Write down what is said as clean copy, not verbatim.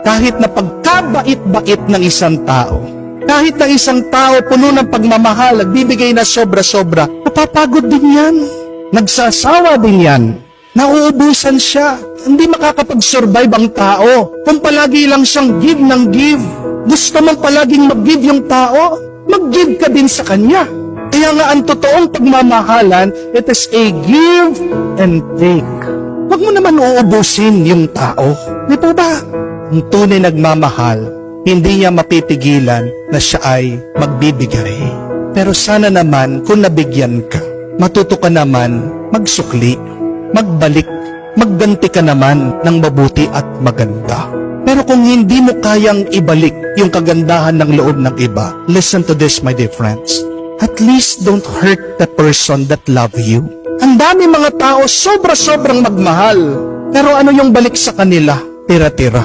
Kahit na pagkabait-bait ng isang tao, kahit na isang tao puno ng pagmamahal, nagbibigay na sobra-sobra, napapagod din yan. Nagsasawa din yan. Nauubusan siya. Hindi makakapag-survive ang tao kung palagi lang siyang give ng give. Gusto mong palaging mag-give yung tao, mag-give ka din sa kanya. Kaya nga ang totoong pagmamahalan, it is a give and take. Huwag mo naman uubusin yung tao. Di po ba? Ang tunay nagmamahal, hindi niya mapipigilan na siya ay magbibigay. Pero sana naman kung nabigyan ka, matuto ka naman magsukli, magbalik, magganti ka naman ng mabuti at maganda. Pero kung hindi mo kayang ibalik yung kagandahan ng loob ng iba, listen to this, my dear friends. At least don't hurt the person that love you. Ang dami mga tao sobra-sobrang magmahal. Pero ano yung balik sa kanila? Tira-tira.